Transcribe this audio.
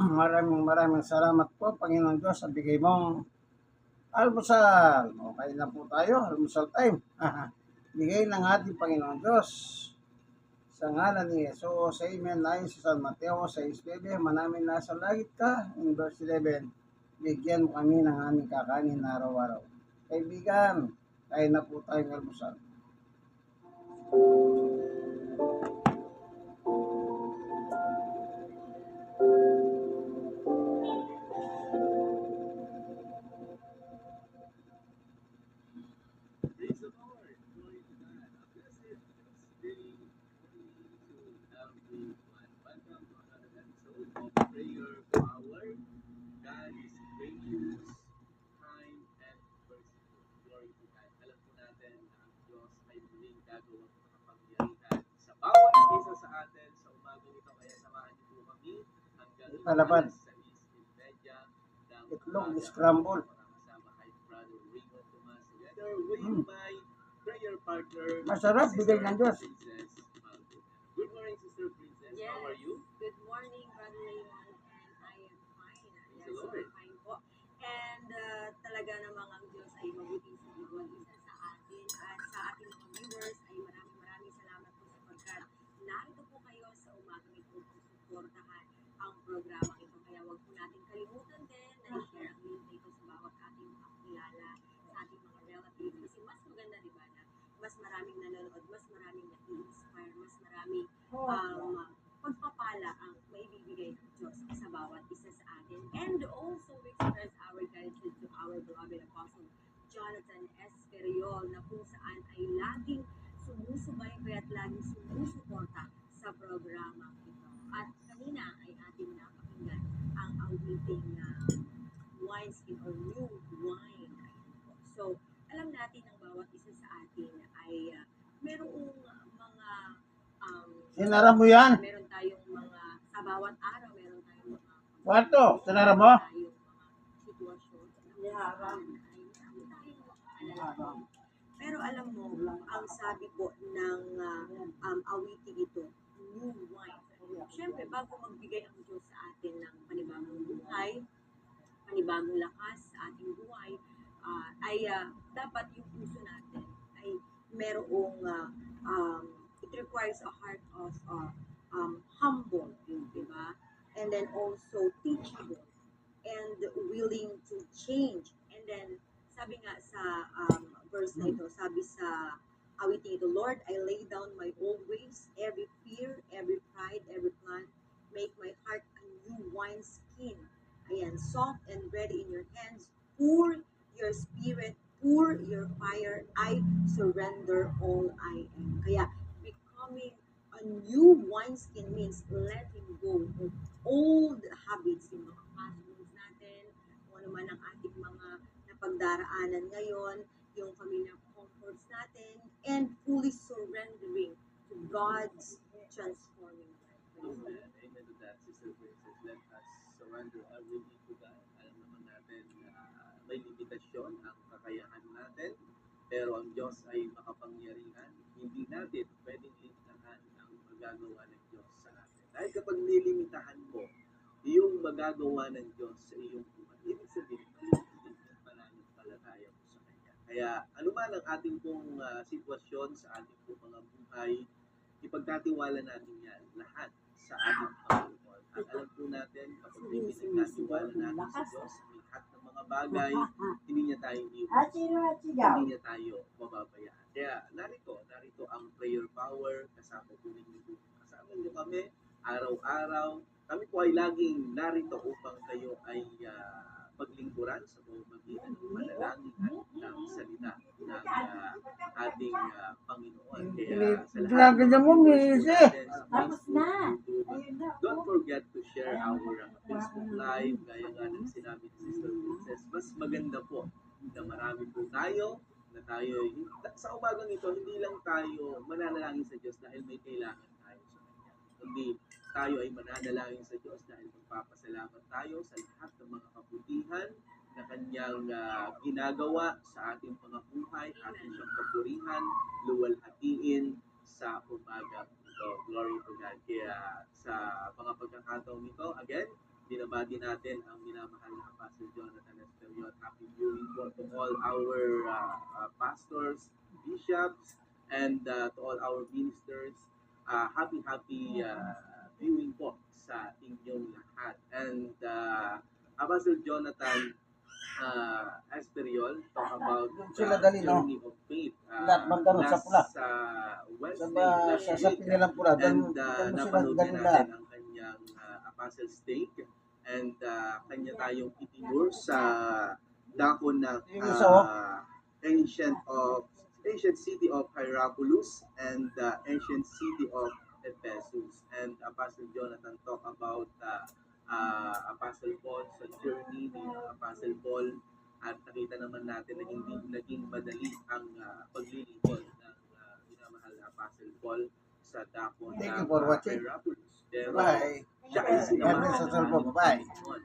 Maraming salamat po, Panginoon Diyos, sa bigay mong almusal. Okay na po tayo, almusal time. Bigay ng ating Panginoon Diyos. Sa ngalan ni Jesus, amen. Ayon sa San Mateo 6:9, manamin nasa langit ka. In verse 11, bigyan mo kami ng aming kakanin na araw-araw. Kaibigan, tayo na po tayong almusal. Palaban. Itlog, scramble. Masarap, bigay ng Diyos. Good morning, Sister Princess. Yes. How are you? Good morning, Brother Raymond. And I am fine. Yes, I'm fine po. And talaga namang ang Diyos ay mabuting sa bawat isa sa atin. At sa ating mga viewers ay maraming salamat po sapagkat narito po kayo sa umagang ito kung suportahan ang programa ito. Kaya wag po natin kalimutan din na i-share ang link nito sa bawat ating mga kilala, sa ating mga relatives. Kasi mas maganda, di ba, na mas maraming nanonood, mas maraming nai-inspire, mas maraming pagpapala ang maibibigay ng Diyos sa bawat isa sa atin. And also, we express our gratitude to our beloved Apostle Jonathan Esperiol na kung saan ay laging sumusubaybay at laging sumusuporta sa programa ito. At kanina ay ating napakinggan ang awiting wineskin or new wine. So, alam natin ang bawat isa sa atin ay merong mga Sinara mo yan? meron tayong mga sa bawat araw meron tayong mga Kwarto, sinara mo? tayong mga sitwasyon na kung saan ay marami tayong alala. Pero alam mo, ang sabi po ng awiting ito, new wine. Siyempre, bago magbigay ang Diyos sa atin ng panibagong buhay, panibagong lakas sa ating buhay, ay dapat yung puso natin ay merong it requires a heart of humble, di ba? And then also teachable and willing to change. And then sabi nga sa verse na ito, sabi sa awiting ito, Lord, I lay down my old ways, every fear, every pride, every plan, make my heart a new wineskin. Ayan, soft and ready in your hands, pour your spirit, pour your fire, I surrender all I am. Kaya, becoming a new wineskin means letting go of old habits, yung mga passwords natin, kung ano man ang ating mga napagdaraanan ngayon, yung familiar comforts natin, and fully surrendering to God's transforming life. Amen. Amen to that, Sister Princess. Let us surrender everything to God. Alam naman natin may limitasyon ang kakayahan natin, pero ang Diyos ay makapangyarihan. Hindi natin pwedeng limitahan ang magagawa ng Diyos sa atin. Dahil kapag nilimitahan mo yung magagawa ng Diyos sa iyong buhay, ibig sabihin, malilimit yung pananampalataya mo sa Kanya. Kaya anuman ang ating pong sitwasyon sa ating pong mga buhay, ipagkatiwala natin yan lahat sa ating Panginoon. At alam po natin, kapag may pinagkatiwala natin sa Diyos, lahat ng mga bagay, hindi niya tayo iwas. Hindi niya tayo mababayaan. Kaya narito ang prayer power, kasama po ninyo. Kasama niyo kami, araw-araw. Kami po ay laging narito upang kayo ay paglingkuran sa pamamagitan ng panalangin at ng salita ng ating Panginoon. Kaya sa lahat ng Tapos na. don't forget to share our Facebook Live. Gaya nga ng sinabi ni Sister Princess, mas maganda po na marami po tayo, na tayo, sa umagang ito, hindi lang tayo mananalangin sa Diyos dahil may kailangan tayo sa Kanya. Kundi tayo ay mananalangin sa Diyos dahil magpapasalamat tayo sa lahat ng mga kabutihan na Kanyang ginagawa sa ating mga buhay, ating siyang papurihan, luwalhatiin sa umaga ito. Glory to God. Kaya sa mga pagkakataong ito, again, binabati natin ang minamahal na Pastor Jonathan Esperion. Happy viewing po to all our pastors, bishops, and to all our ministers. Happy viewing po sa inyong lahat. And Pastor Jonathan Esperion talk about Sila dali, no? journey of faith. Lahat magkaroon sa pula. Wednesday, last Sa week. pinilang pula. And Doon mo sila napanood dali din lahat. natin ang kanyang apostle stake and kanya tayong itinur sa dakon ng Yung isa, oh. ancient city of Hierapolis and the ancient city of Ephesus. And Apostle Jonathan talk about Apostle Paul sa journey ni Apostle Paul, at nakita naman natin na hindi naging madali ang paglilingkod ng minamahal na Apostle Paul sa dakon Thank ng you for watching. Hierapolis. Pero Bye. siya ay sinamahan God bless us all ng po. Bye. Panginoon.